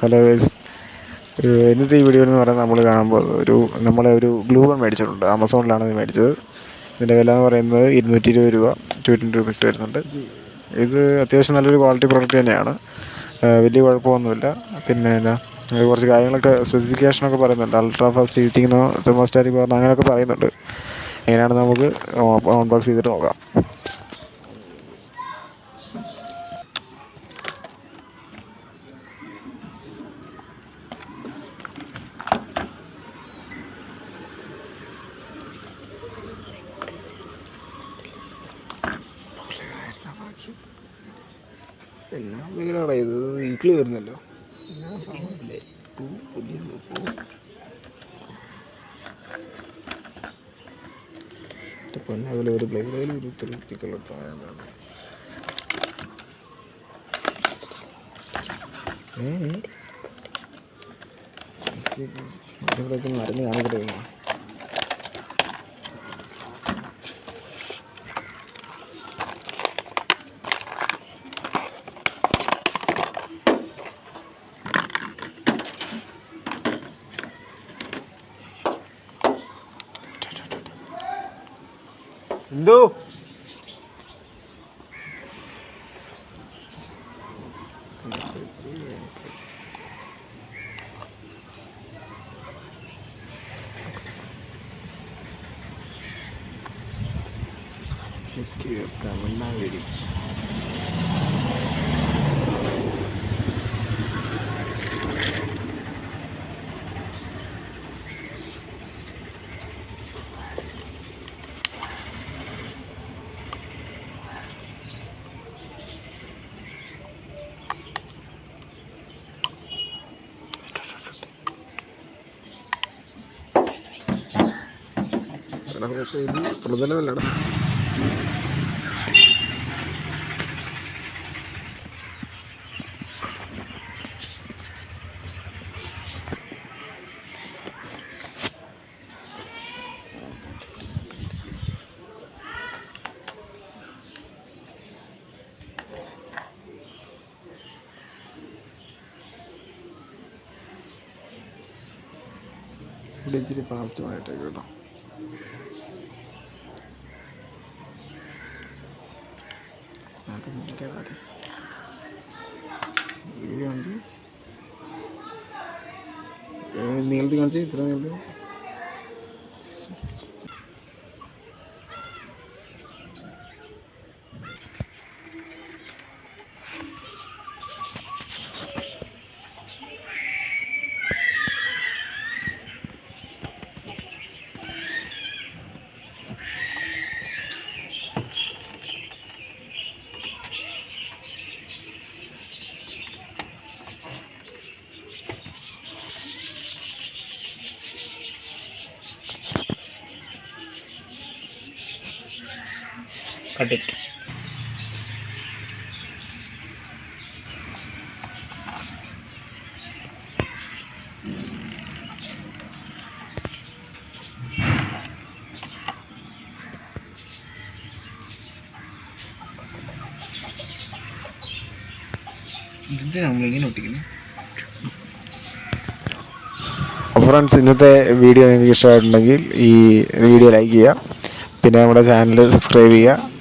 Hello guys, ഇന്നത്തെ ഈ video എന്ന് പറയുന്നത് നമ്മൾ കാണാൻ പോകുന്നത് നമ്മളൊരു ഗ്ലൂ ഗൺ മേടിച്ചിട്ടുണ്ട്. ആമസോണിലാണ് ഇത് മേടിച്ചത്. ഇതിൻ്റെ വില എന്ന് പറയുന്നത് 220 രൂപ, 220 റുപ്പീസ് വരുന്നുണ്ട്. ഇത് അത്യാവശ്യം നല്ലൊരു ക്വാളിറ്റി പ്രോഡക്റ്റ് തന്നെയാണ്. വലിയ കുഴപ്പമൊന്നുമില്ല. പിന്നെ കുറച്ച് കാര്യങ്ങളൊക്കെ സ്പെസിഫിക്കേഷനൊക്കെ പറയുന്നുണ്ട്. Ultra fast heating thermostatic power അങ്ങനെയൊക്കെ പറയുന്നുണ്ട്. എങ്ങനെയാണെന്ന് നമുക്ക് അൺബോക്സ് ചെയ്തിട്ട് നോക്കാം. എല്ലാം വീടാണ് ഇത്, ഇൻക്ലി വരുന്നല്ലോ. പൊന്നെ അതുപോലെ ഒരു ബ്ലേഡിൽ ഒരു തൃപ്തിക്കുള്ള താഴെയാണ്. ഇവിടെയൊക്കെ മരുന്ന് കാണിക്കട്ടെ. എന്തോ കമണ്ടാവരി പ്രതലമല്ലാണ്. ഇവിടെ ഇച്ചിരി ഫാസ്റ്റുമായിട്ടേക്ക് കേട്ടോ. നീളത്തിൽ കാണിച്ച് ഇത്ര നീളത്തിൽ കാണിച്ച് കട്ടിട്ട് ഇതിൻ്റെ നമ്മളിങ്ങനെ ഒട്ടിക്കുന്നു. ഫ്രണ്ട്സ്, ഇന്നത്തെ വീഡിയോ നിങ്ങൾക്ക് ഇഷ്ടമായിട്ടുണ്ടെങ്കിൽ ഈ വീഡിയോ ലൈക്ക് ചെയ്യുക. പിന്നെ നമ്മുടെ ചാനൽ സബ്സ്ക്രൈബ് ചെയ്യുക.